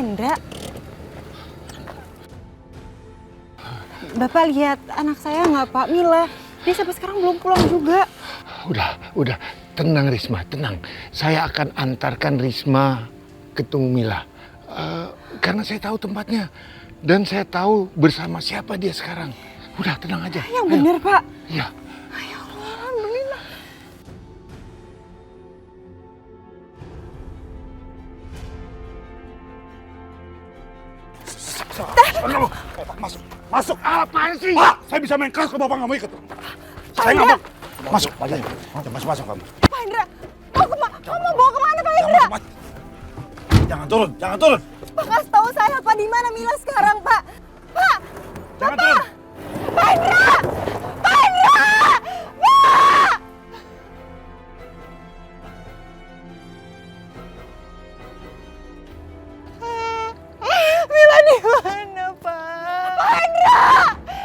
Hendra. Bapak lihat anak saya nggak, Pak? Mila. Dia sampai sekarang belum pulang juga. Udah. Tenang Risma, tenang. Saya akan antarkan Risma ketemu Mila. Karena saya tahu tempatnya. Dan saya tahu bersama siapa dia sekarang. Udah, tenang aja. Yang benar, Pak. Iya. Ya Allah, alhamdulillah. Masuk. Apaan sih? Pak, saya bisa main keras kalau Bapak nggak mau ikut. Saya nggak mau. Masuk kamu. Pak Hendra, kamu mau bawa kemana, Pak Hendra? Jangan turun. Pak, kasih tahu saya, Pak, di mana Mila sekarang, Pak? Pak! Jangan turun. Pak Hendra! Pak Hendra! Pak! Mila di mana, Pak? Pak Hendra!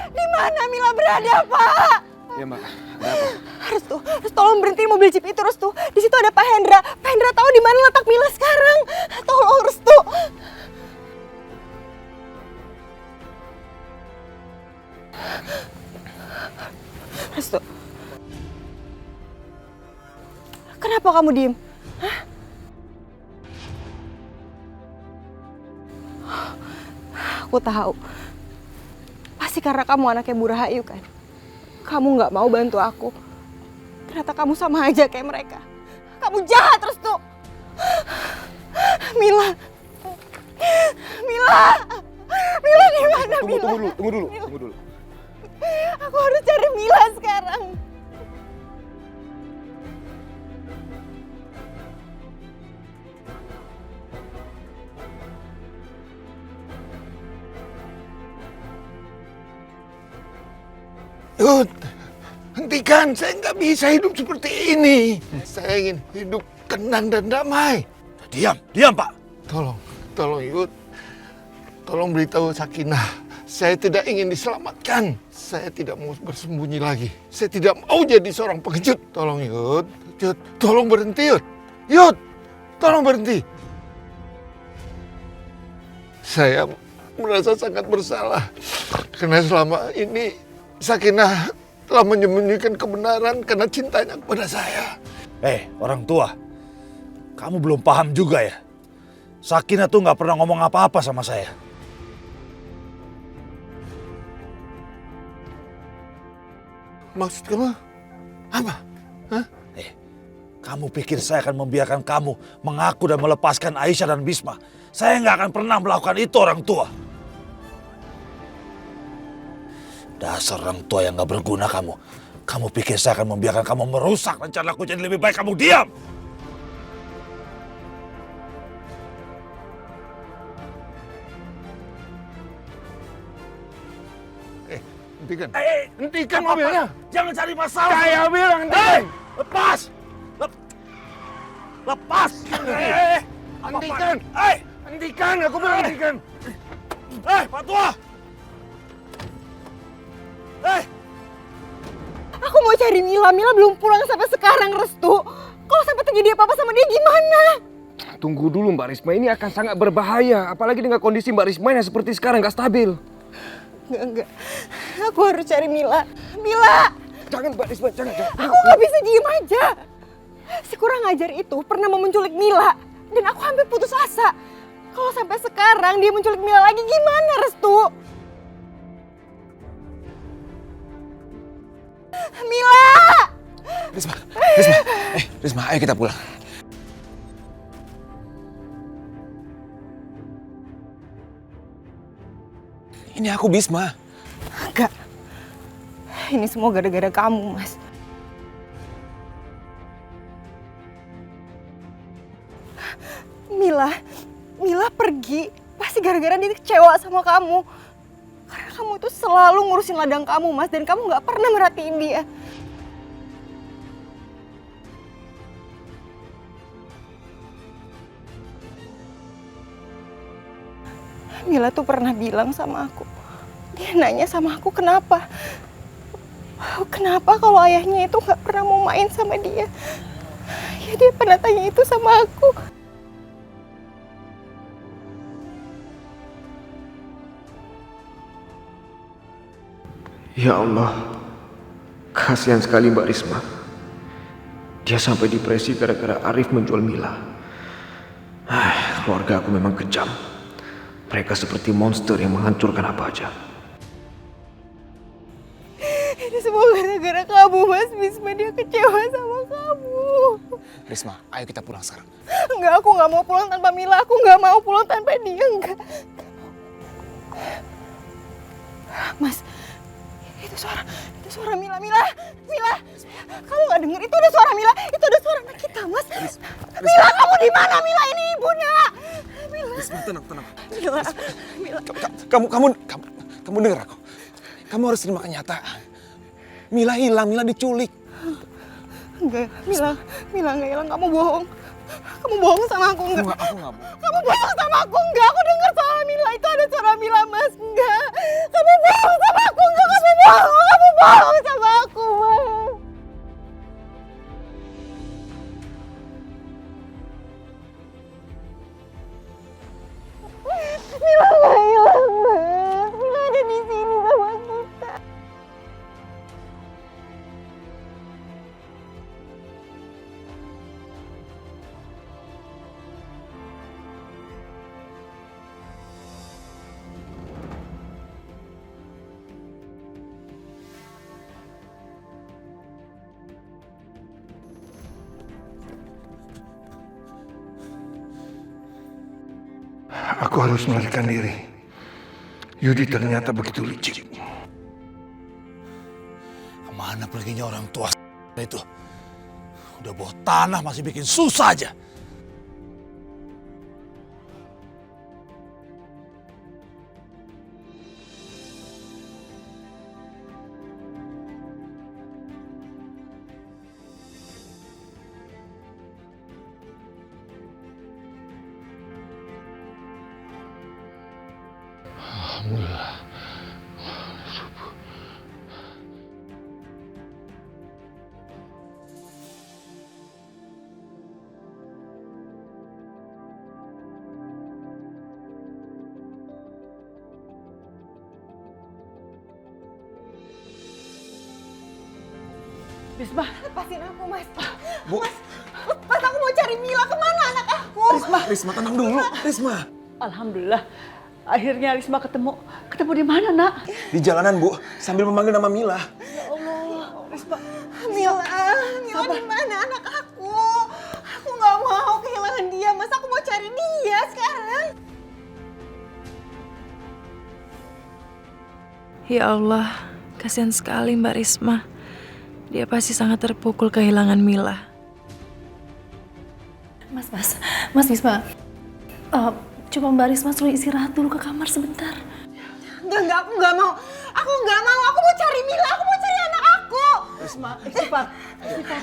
Di mana Mila berada, Pak? Ya, Mak. Ada apa? Restu tolong berhentiin mobil jeep itu, Restu. Di situ ada Pak Hendra. Pak Hendra tahu di mana letak Mila sekarang. Tolong, Restu. Restu. Kenapa kamu diem? Hah? Aku tahu. Pasti karena kamu anaknya Bu Rahayu kan? Kamu nggak mau bantu aku. Ternyata kamu sama aja kayak mereka. Kamu jahat, Restu. Mila di mana? Tunggu dulu. Aku harus cari Mila sekarang. Yud, hentikan. Saya nggak bisa hidup seperti ini. Saya ingin hidup tenang dan damai. Diam Pak. Tolong Yud. Tolong beritahu Sakinah. Saya tidak ingin diselamatkan. Saya tidak mau bersembunyi lagi. Saya tidak mau jadi seorang pengecut. Tolong Yud. Yud, tolong berhenti Yud. Yud, tolong berhenti. Saya merasa sangat bersalah. Karena selama ini Sakinah telah menyembunyikan kebenaran karena cintanya kepada saya. Orang tua. Kamu belum paham juga ya. Sakinah tuh nggak pernah ngomong apa-apa sama saya. Maksud kamu apa? Hah? Kamu pikir saya akan membiarkan kamu mengaku dan melepaskan Aisyah dan Bisma? Saya nggak akan pernah melakukan itu, orang tua. Dasar orang tua yang nggak berguna kamu. Kamu pikir saya akan membiarkan kamu merusak rencanaku, jadi lebih baik kamu diam. Hentikan mobilnya. Jangan cari masalah. Saya bilang hentikan. Lepas. Lepas. Hentikan. Hentikan, aku bilang hentikan. Pak Tua. Aku mau cari Mila. Mila belum pulang sampai sekarang, Restu. Kalau sampai terjadi apa-apa sama dia gimana? Tunggu dulu Mbak Risma, ini akan sangat berbahaya. Apalagi dengan kondisi Mbak Risma yang seperti sekarang, nggak stabil. Enggak. Aku harus cari Mila. Mila! Jangan Mbak Risma, jangan. Aku nggak bisa diem aja. Si kurang ajar itu pernah mau menculik Mila. Dan aku hampir putus asa. Kalau sampai sekarang dia menculik Mila lagi gimana, Restu? Mila! Risma, ayo kita pulang. Ini aku Bisma. Enggak. Ini semua gara-gara kamu, Mas. Mila pergi. Pasti gara-gara dia kecewa sama kamu. Karena kamu itu selalu ngurusin ladang kamu, Mas. Dan kamu gak pernah merhatiin dia. Mila tuh pernah bilang sama aku. Dia nanya sama aku kenapa. Kenapa kalau ayahnya itu gak pernah mau main sama dia. Ya dia pernah tanya itu sama aku. Ya Allah, kasihan sekali Mbak Risma. Dia sampai depresi gara-gara Arif menjual Mila. Keluarga aku memang kejam. Mereka seperti monster yang menghancurkan apa aja. Ini semua gara-gara kamu, Mas Bisma. Dia kecewa sama kamu. Risma, ayo kita pulang sekarang. Enggak, aku nggak mau pulang tanpa Mila. Aku nggak mau pulang tanpa dia. Enggak. Mas, itu suara Mila. Mila, kamu nggak dengar? Itu ada suara Mila. Itu ada suara anak kita, Mas. Mila, kamu di mana? Mila, ini ibunda. Mila. Risma, tenang. Mila. Kamu dengar aku. Kamu harus terima kenyataan. Mila hilang, Mila diculik. Enggak, Mila nggak hilang. Kamu bohong. Kamu bohong sama aku, enggak? Aku nggak mau. Kamu bohong sama aku, enggak? Aku dengar suara Mila. Itu ada suara Mila, Mas. Enggak. Kamu bohong sama aku, enggak? Kamu bohong sama aku, Mas. Mila nggak hilang, Mas. Mila ada di sini sama kita. Aku harus melarikan diri. Yudi ternyata begitu licik. Kemana perginya orang tua itu? Udah bawa tanah masih bikin susah aja. Alhamdulillah. Bisma, lepasin aku, Mas. Bu. Mas, lepas, aku mau cari Mila. Kemana anak aku? Risma, tenang dulu. Risma. Alhamdulillah, akhirnya Risma ketemu. Ketemu di mana, Nak? Di jalanan, Bu, sambil memanggil nama Mila. Ya Allah, Risma. Mila di mana anak aku? Aku nggak mau kehilangan dia, Mas. Aku mau cari dia sekarang. Ya Allah, kasihan sekali Mbak Risma. Dia pasti sangat terpukul kehilangan Mila. Mas Bisma, coba Mbak Risma suruh istirahat dulu ke kamar sebentar. Enggak, aku nggak mau. Aku nggak mau. Aku mau cari Mila. Aku mau cari anak aku. Risma, cepat.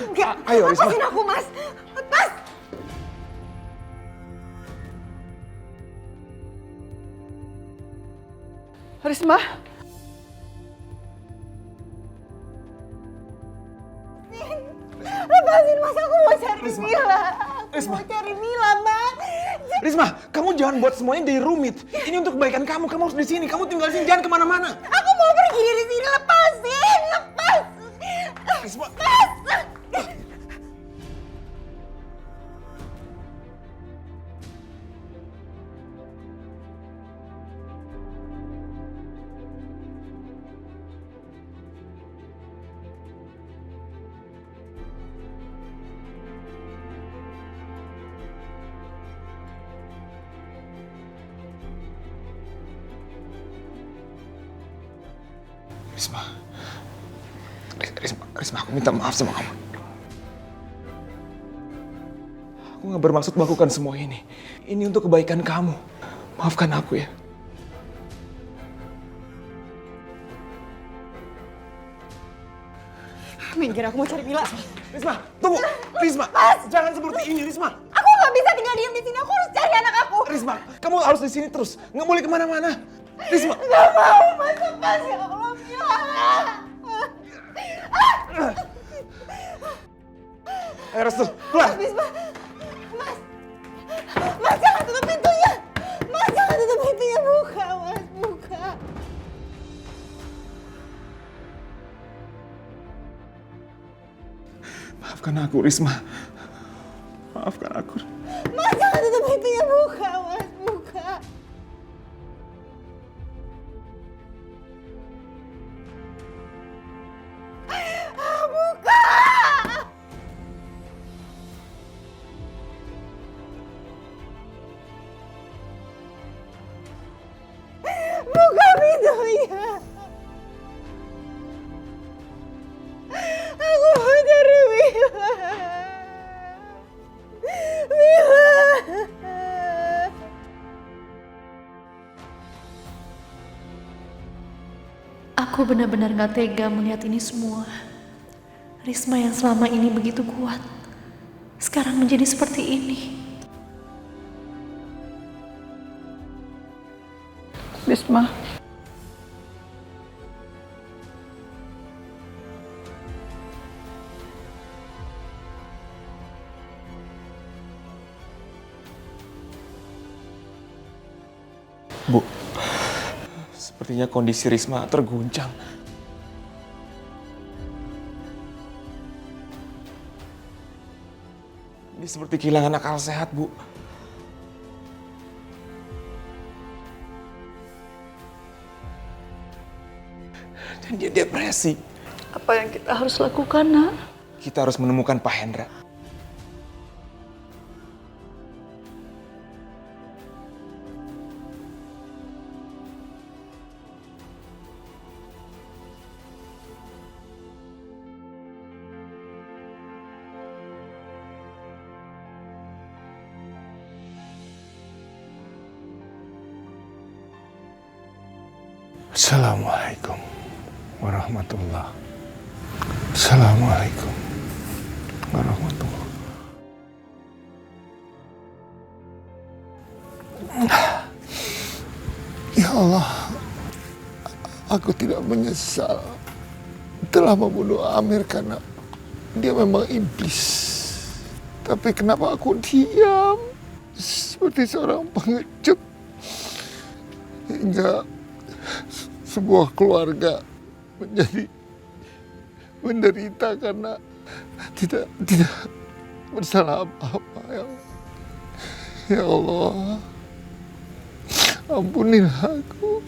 Enggak, Ayo, Risma. lepasin aku, Mas. Lepas. Risma, Lepasin, Mas. Aku mau cari Mila. Aku mau cari Mila, Mas. Risma, kamu jangan buat semuanya jadi rumit. Ini untuk kebaikan kamu. Kamu harus di sini. Kamu tinggal di sini, jangan kemana-mana. Aku mau pergi dari sini. Lepasin. Lepas. Risma. Risma, aku minta maaf sama kamu. Aku gak bermaksud melakukan semua ini. Ini untuk kebaikan kamu. Maafkan aku ya. Minggir, aku mau cari Mila. Risma, tunggu. Risma, jangan seperti ini, Risma. Aku nggak bisa tinggal diam di sini. Aku harus cari anak aku. Risma, kamu harus di sini terus. Nggak boleh kemana-mana. Risma. Nggak mau, Mas. Lepas ya Allah, Mila. Ayo, Restu, keluar. Bisma. Mas, jangan tutup pintunya. Mas, jangan tutup pintunya. Buka, Mas. Buka. Maafkan aku, Risma. Maafkan aku. Mas, jangan tutup pintunya. Buka, Mas. Buka. Buka! Buka pintunya. Aku mau cari Mila. Mila. Aku benar-benar gak tega melihat ini semua. Risma yang selama ini begitu kuat, sekarang menjadi seperti ini. Risma. Bu, sepertinya kondisi Risma terguncang. Dia seperti kehilangan akal sehat, Bu. Dan dia depresi. Apa yang kita harus lakukan, Nak? Kita harus menemukan Pak Hendra. Assalamualaikum warahmatullah. Assalamualaikum warahmatullah. Ya Allah, aku tidak menyesal telah membunuh Amir karena dia memang iblis. Tapi kenapa aku diam seperti seorang pengecut hingga sebuah keluarga menjadi menderita karena tidak bersalah apa-apa, ya Allah. Ya Allah, ampunilah aku.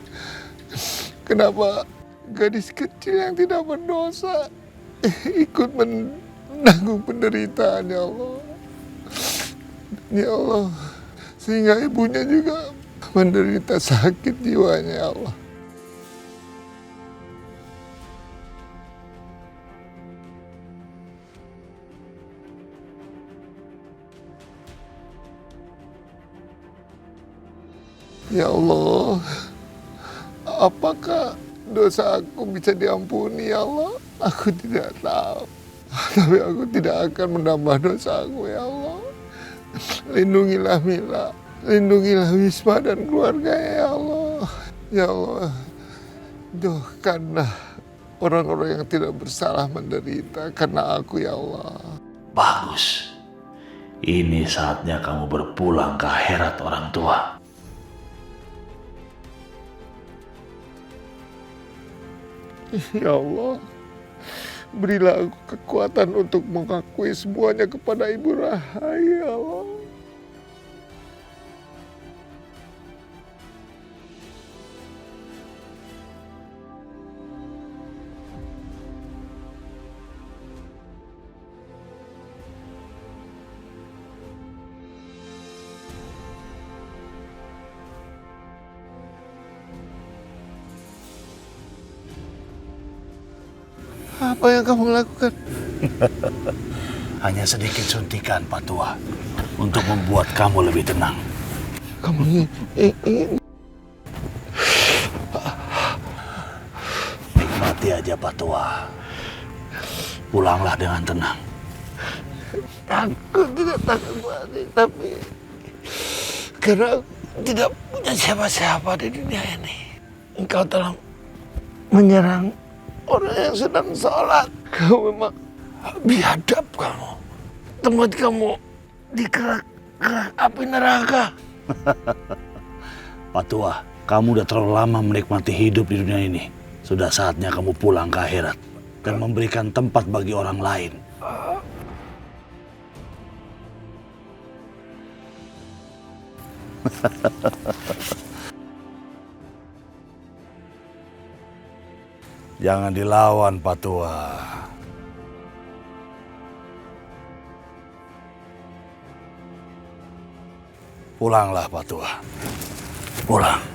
Kenapa gadis kecil yang tidak berdosa ikut menanggung penderitaan, ya Allah. Ya Allah, sehingga ibunya juga menderita sakit jiwanya, ya Allah. Ya Allah, apakah dosa aku bisa diampuni, ya Allah? Aku tidak tahu, tapi aku tidak akan menambah dosaku, ya Allah. Lindungilah Mila, lindungilah Wisma dan keluarganya, ya Allah. Ya Allah, jauhkanlah orang-orang yang tidak bersalah menderita karena aku, ya Allah. Bagus. Ini saatnya kamu berpulang ke akhirat orang tua. Ya Allah, berilah aku kekuatan untuk mengakui semuanya kepada Ibu Rahai, ya Allah. Apa yang kamu lakukan? Hanya sedikit suntikan, Pak Tua, untuk membuat kamu lebih tenang. Kamu ingin... Nikmati aja, Pak Tua. Pulanglah dengan tenang. Aku tidak takut mati, tapi karena aku tidak punya siapa-siapa di dunia ini. Engkau telah menyerang orang yang sedang sholat. Kamu memang biadab kamu. Tempat kamu di kerak api neraka. Pak Tua, kamu udah terlalu lama menikmati hidup di dunia ini. Sudah saatnya kamu pulang ke akhirat dan memberikan tempat bagi orang lain. Jangan dilawan, Patua. Pulanglah, Patua. Pulang.